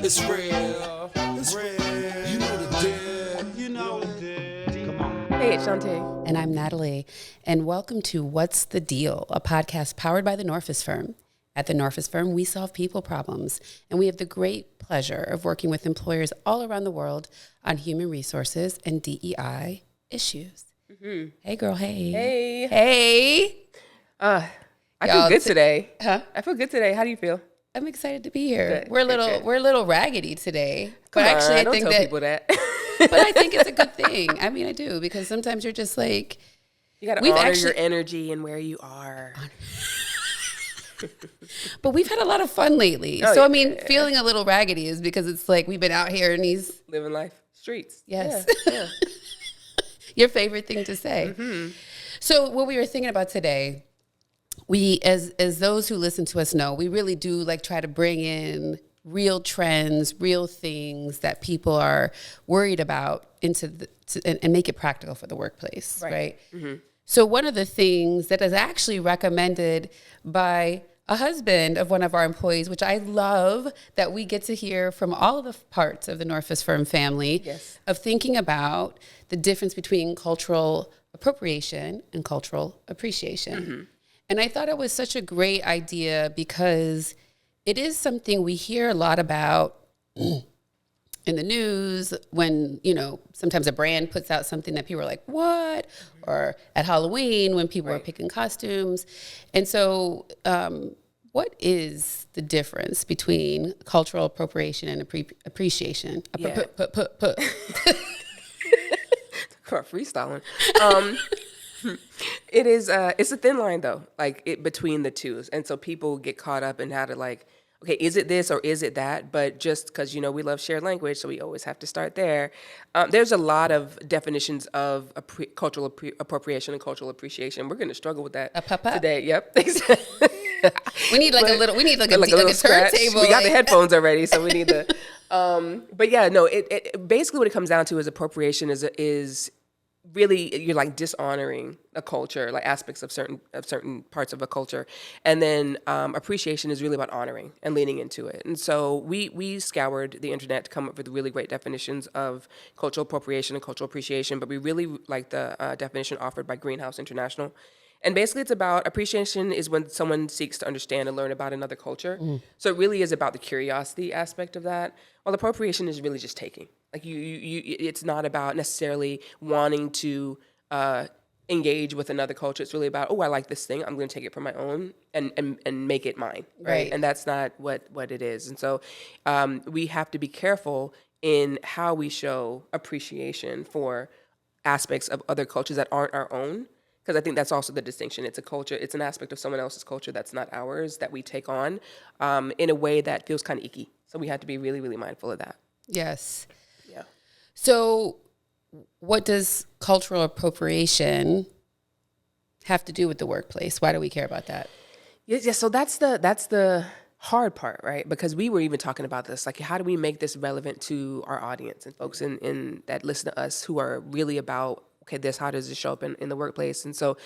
It's real. It's real. You know the deal. You know the deal. Come on. Hey, it's Shanté. And I'm Natalie. And welcome to What's the Deal, a podcast powered by The Norfus Firm. At The Norfus Firm, we solve people problems. And we have the great pleasure of working with employers all around the world on human resources and DEI issues. Mm-hmm. Hey, girl. Hey. Hey. Hey. I feel good today. Huh? I feel good today. How do you feel? I'm excited to be here. Good, We're a little raggedy today. But actually, don't I think tell that people that. but I think it's a good thing. I mean, I do, because sometimes you're just like, You got to honor your energy and where you are. But we've had a lot of fun lately. Oh, so, yeah, I mean, feeling a little raggedy is because it's like we've been out here and he's... Living life. Streets. Yes. Yeah. Your favorite thing to say. Mm-hmm. So what we were thinking about today, we, as those who listen to us know, we really do like try to bring in real trends, real things that people are worried about into and make it practical for the workplace, right? Mm-hmm. So one of the things that is actually recommended by a husband of one of our employees, which I love that we get to hear from all of the parts of the Norfus Firm family, Yes. of thinking about the difference between cultural appropriation and cultural appreciation. Mm-hmm. And I thought it was such a great idea because it is something we hear a lot about in the news when, you know, sometimes a brand puts out something that people are like, what? Mm-hmm. Or at Halloween when people are picking costumes. And so what is the difference between cultural appropriation and appreciation? Yeah. Freestyling. It is, it's a thin line though, like between the two. And so people get caught up in how to like, okay, is it this or is it that? But just because, you know, we love shared language, so we always have to start there. There's a lot of definitions of cultural appropriation and cultural appreciation. We're going to struggle with that today. Yep. We need like a little scratch. turntable. We got the headphones already, so we need the. But yeah, no. It basically what it comes down to is appropriation is really you're like dishonoring a culture, like aspects of certain parts of a culture, and then appreciation is really about honoring and leaning into it. And so we scoured the internet to come up with really great definitions of cultural appropriation and cultural appreciation, but we really like the definition offered by Greenhouse International. And basically it's about appreciation is when someone seeks to understand and learn about another culture. Mm. So it really is about the curiosity aspect of that. While appropriation is really just taking. Like it's not about necessarily wanting to engage with another culture. It's really about, oh, I like this thing. I'm going to take it for my own and make it mine. Right. And that's not what it is. And so we have to be careful in how we show appreciation for aspects of other cultures that aren't our own. Because I think that's also the distinction. It's a culture, it's an aspect of someone else's culture that's not ours, that we take on in a way that feels kind of icky. So we have to be really, really mindful of that. Yes. Yeah. So what does cultural appropriation have to do with the workplace? Why do we care about that? Yeah, so that's the hard part, right? Because we were even talking about this, like how do we make this relevant to our audience and folks in that listen to us who are really about, okay, how does it show up in the workplace? And so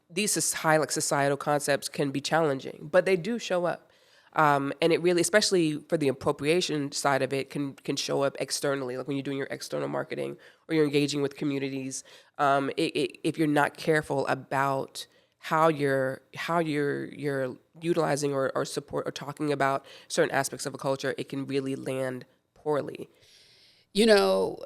these high like societal concepts can be challenging, but they do show up. And it really, especially for the appropriation side of it, can show up externally, like when you're doing your external marketing or you're engaging with communities. If you're not careful about how you're utilizing or support or talking about certain aspects of a culture, it can really land poorly. You know,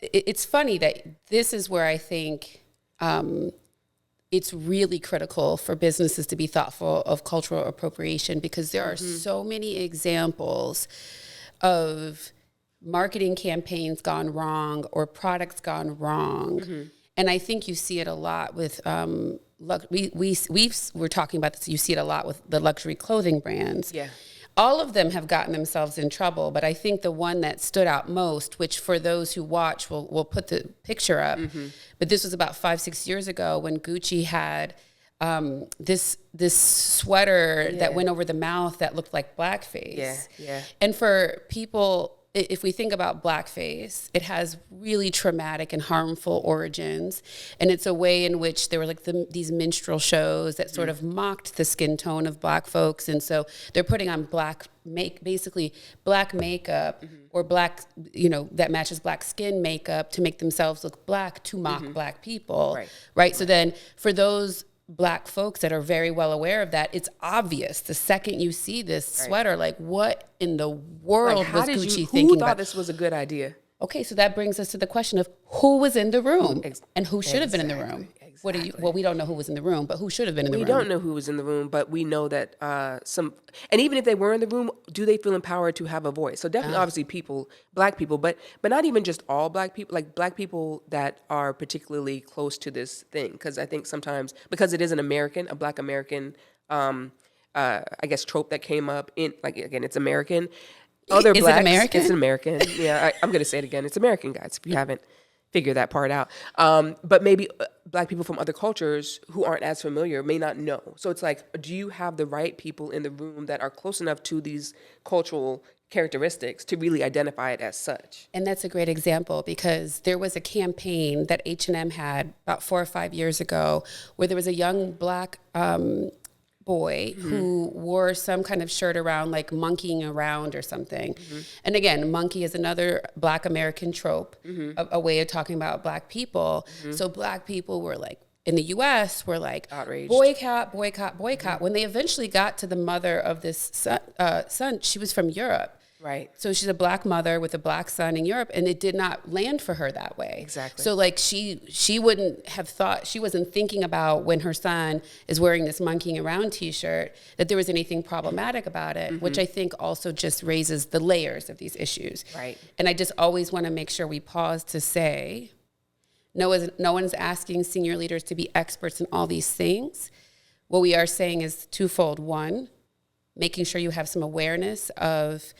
it's funny that this is where I think it's really critical for businesses to be thoughtful of cultural appropriation, because there are so many examples of marketing campaigns gone wrong or products gone wrong. Mm-hmm. And I think you see it a lot with, we're talking about this, you see it a lot with the luxury clothing brands. Yeah. All of them have gotten themselves in trouble, but I think the one that stood out most, which for those who watch, we'll put the picture up, but this was about 5-6 years ago when Gucci had this sweater that went over the mouth that looked like blackface. Yeah. And for people if we think about blackface, it has really traumatic and harmful origins. And it's a way in which there were like these minstrel shows that sort of mocked the skin tone of black folks. And so they're putting on basically black makeup or black, that matches black skin makeup to make themselves look black to mock black people. Right. So then for those black folks that are very well aware of that, it's obvious the second you see this sweater, like what in the world was Gucci thinking Who thought about? this was a good idea? Okay, so that brings us to the question of who was in the room and who should have been in the room. Exactly. Well, we don't know who was in the room, but who should have been in the room? We don't know who was in the room, but we know that and even if they were in the room, do they feel empowered to have a voice? So definitely, obviously, black people, but not even just all black people, like black people that are particularly close to this thing. Because I think sometimes, because it is a black American, I guess, trope that came up in, like, again, it's American. Other Is blacks, it American? It's an American. Yeah, I'm going to say it again. It's American, guys, if you haven't figured that part out. But maybe black people from other cultures who aren't as familiar may not know. So it's like, do you have the right people in the room that are close enough to these cultural characteristics to really identify it as such? And that's a great example because there was a campaign that H&M had about 4 or 5 years ago where there was a young black boy who wore some kind of shirt around, like monkeying around or something. And again, monkey is another black American trope, a way of talking about black people. So black people were like, in the US, were like, outraged. Boycott, boycott, boycott. When they eventually got to the mother of this son, she was from Europe. Right. So she's a black mother with a black son in Europe, and it did not land for her that way. Exactly. So like she wouldn't have thought, she wasn't thinking about when her son is wearing this monkeying around t-shirt that there was anything problematic about it, which I think also just raises the layers of these issues. Right. And I just always want to make sure we pause to say, no one's asking senior leaders to be experts in all these things. What we are saying is twofold. One, making sure you have some awareness of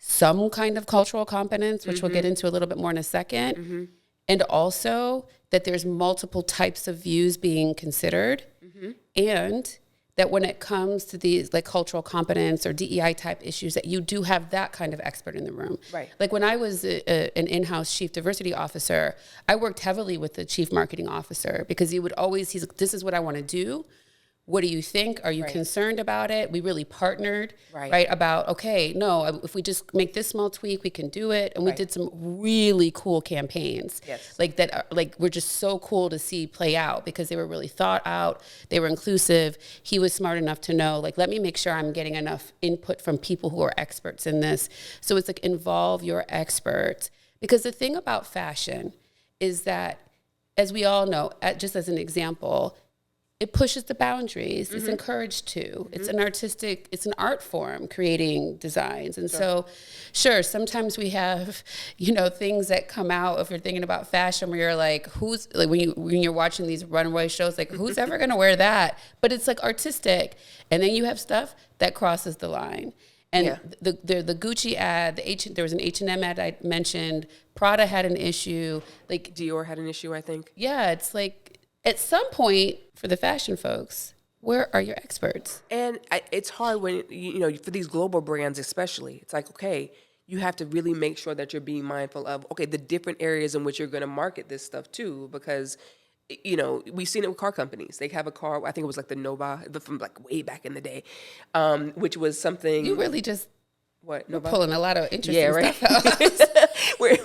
some kind of cultural competence, which we'll get into a little bit more in a second. And also that there's multiple types of views being considered. And that when it comes to these like cultural competence or DEI type issues, that you do have that kind of expert in the room. Right. Like when I was an in-house chief diversity officer, I worked heavily with the chief marketing officer because he's like, this is what I want to do. What do you think? Are you concerned about it? We really partnered, right? About, okay, no, if we just make this small tweak, we can do it. And we did some really cool campaigns. Yes. Like that, like were just so cool to see play out because they were really thought out. They were inclusive. He was smart enough to know, like, let me make sure I'm getting enough input from people who are experts in this. So it's like involve your experts. Because the thing about fashion is that, as we all know, just as an example, it pushes the boundaries. It's encouraged to. It's it's an art form, creating designs. And so, sure, sometimes we have, things that come out if you're thinking about fashion where you're like, who's, like when you're watching these runway shows, like who's ever going to wear that? But it's like artistic. And then you have stuff that crosses the line. And the Gucci ad, there was an H&M ad I mentioned. Prada had an issue. Like Dior had an issue, I think. Yeah, it's like, at some point, for the fashion folks, where are your experts? And it's hard when, for these global brands especially, it's like, okay, you have to really make sure that you're being mindful of, okay, the different areas in which you're going to market this stuff too, because, we've seen it with car companies. They have a car, I think it was like the Nova, from like way back in the day, which was something. You really just Nova? Pulling a lot of interesting stuff out. Where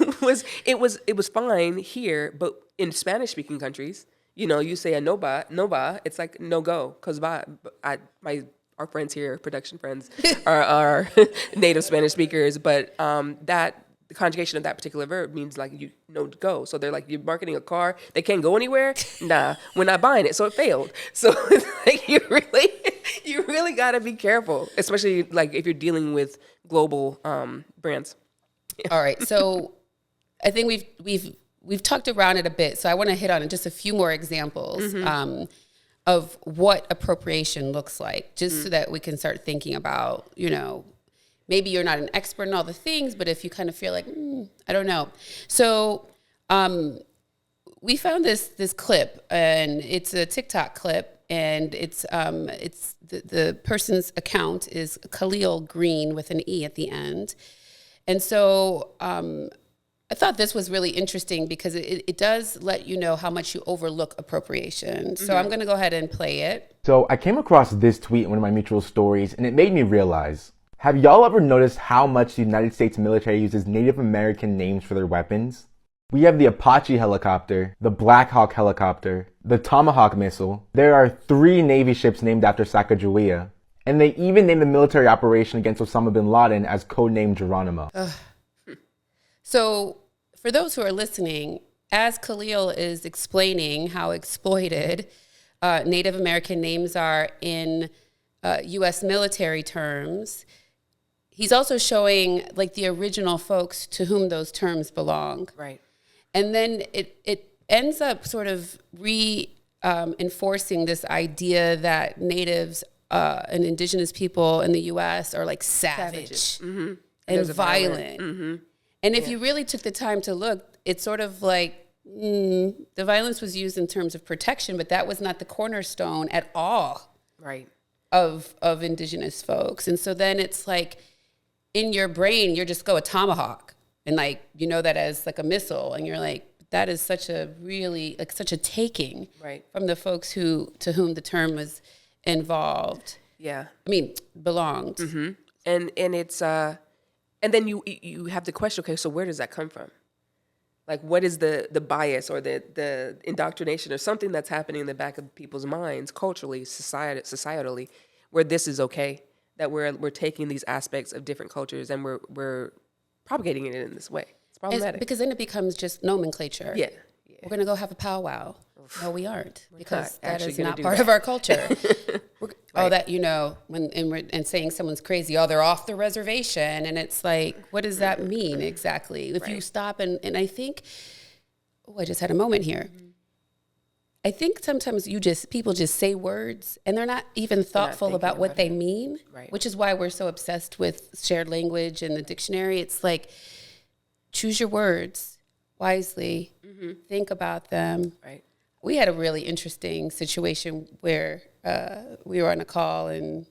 it was fine here, but in Spanish speaking countries, you say a Nova, it's like no go, because our friends here, production friends, are native Spanish speakers, but the conjugation of that particular verb means like go. So they're like, you're marketing a car, they can't go anywhere. Nah, we're not buying it, so it failed. So it's like you really got to be careful, especially like if you're dealing with global brands. All right, so I think we've talked around it a bit, so I want to hit on just a few more examples of what appropriation looks like, just so that we can start thinking about, maybe you're not an expert in all the things, but if you kind of feel like, I don't know. So we found this clip, and it's a TikTok clip, and it's the person's account is Khalil Green with an E at the end. And so I thought this was really interesting because it does let you know how much you overlook appropriation. So I'm going to go ahead and play it. So I came across this tweet in one of my mutual stories, and it made me realize, have y'all ever noticed how much the United States military uses Native American names for their weapons? We have the Apache helicopter, the Black Hawk helicopter, the Tomahawk missile. There are 3 Navy ships named after Sacagawea, and they even named the military operation against Osama bin Laden as codenamed Geronimo. So for those who are listening, as Khalil is explaining how exploited Native American names are in U.S. military terms, he's also showing like the original folks to whom those terms belong. Right. And then it ends up sort of enforcing this idea that natives and indigenous people in the U.S. are like savage and violent. And if you really took the time to look, it's sort of like the violence was used in terms of protection, but that was not the cornerstone at all of indigenous folks. And so then it's like in your brain, you're just go a tomahawk. And like, you know that as like a missile. And you're like, that is such a really, like such a taking from the folks to whom the term was involved. Yeah. I mean, belonged. And it's, and then you have the question, okay, so where does that come from? Like, what is the bias or the indoctrination or something that's happening in the back of people's minds culturally, societally, where this is okay, that we're taking these aspects of different cultures and we're propagating it in this way. It's problematic. Because then it becomes just nomenclature. Yeah. We're going to go have a powwow. No, we aren't, because that is not do part that. of our culture. Oh, that, you know, and saying someone's crazy, oh, they're off the reservation. And it's like, what does that mean exactly? If you stop and I think, I just had a moment here. I think sometimes people just say words and they're not even thoughtful about what they mean, which is why we're so obsessed with shared language and the dictionary. It's like, choose your words wisely, think about them. We had a really interesting situation where we were on a call and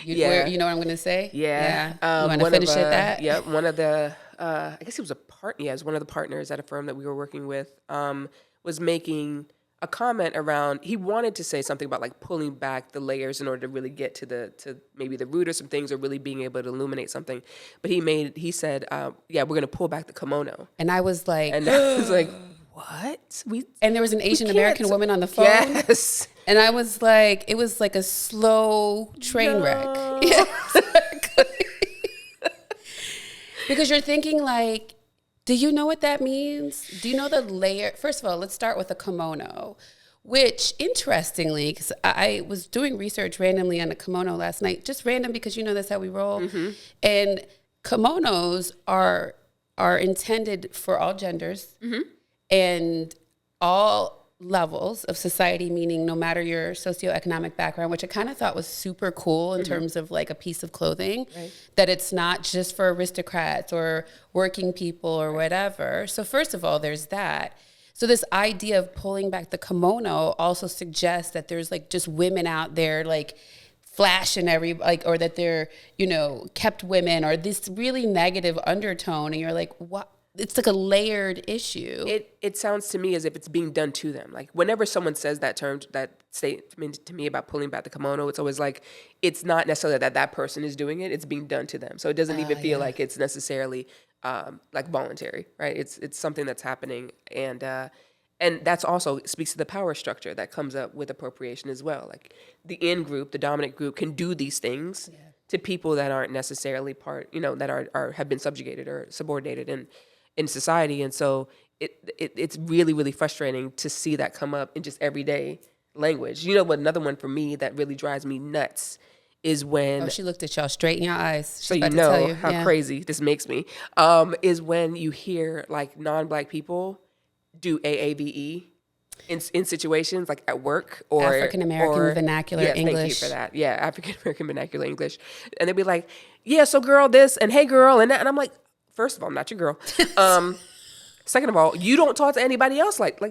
you know what I'm going to say? Yeah. You want to finish at that? Yeah. One of the, I guess he was one of the partners at a firm that we were working with, was making a comment around, he wanted to say something about like pulling back the layers in order to really get to maybe the root of some things or really being able to illuminate something. But he said, we're going to pull back the kimono. And I was like, and I was like, what? And there was an Asian American woman on the phone. Yes. And I was like, it was like a slow train wreck. Yeah, exactly. Because you're thinking like, do you know what that means? Do you know the layer? First of all, let's start with a kimono, which interestingly, because I was doing research randomly on a kimono last night, just random because you know that's how we roll. And kimonos are intended for all genders and all levels of society, meaning no matter your socioeconomic background, which I kind of thought was super cool in terms of like a piece of clothing, that it's not just for aristocrats or working people or whatever. So first of all, there's that. So this idea of pulling back the kimono also suggests that there's like just women out there like flashing or that they're, you know, kept women, or this really negative undertone. And you're like, what? It's like a layered issue. It sounds to me as if it's being done to them. Like whenever someone says that term, that statement to me about pulling back the kimono, it's always like, it's not necessarily that person is doing it, it's being done to them. So it doesn't even feel like it's necessarily like voluntary, right? It's something that's happening. And that's also speaks to the power structure that comes up with appropriation as well. Like the in group, the dominant group can do these things to people that aren't necessarily part, you know, that are have been subjugated or subordinated in society. And so it's really, really frustrating to see that come up in just everyday language. You know what, another one for me that really drives me nuts is when... Oh, she looked at y'all straight in your eyes. She's so you know how crazy this makes me, is when you hear like non-Black people do AAVE in situations like at work or... African-American vernacular English. Thank you for that. Yeah, African-American vernacular English. And they'd be like, yeah, so girl this, and hey girl, and that. And I'm like, first of all, I'm not your girl. Second of all, you don't talk to anybody else like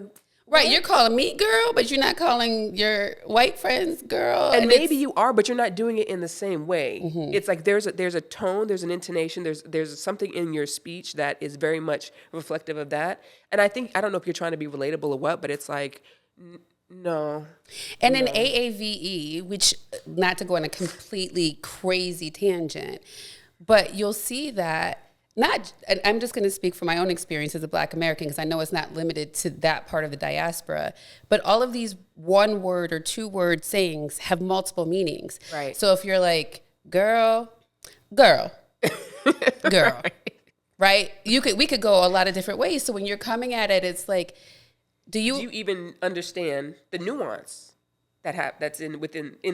Right, you're calling me girl, but you're not calling your white friends girl. And maybe you are, but you're not doing it in the same way. It's like there's a tone, there's an intonation, there's something in your speech that is very much reflective of that. And I don't know if you're trying to be relatable or what, but it's like, no. And in AAVE, which, not to go on a completely crazy tangent, but you'll see that and I'm just going to speak from my own experience as a Black American, because I know it's not limited to that part of the diaspora, but all of these 1 word or 2 word sayings have multiple meanings. Right. So if you're like, girl, right? We could go a lot of different ways. So when you're coming at it, it's like, do you even understand the nuance that's in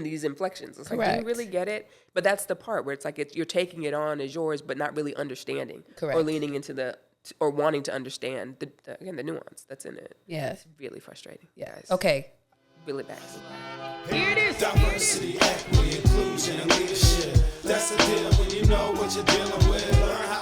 these inflections? It's like, Correct. do you really get it? But that's the part where it's like you're taking it on as yours, but not really understanding. Correct. Or leaning into or wanting to understand the nuance that's in it. Yeah. It's really frustrating. Yeah. Guys. Okay. Really bad. Here it is. Diversity, equity, inclusion, and leadership. That's the deal when you know what you're dealing with. Learn how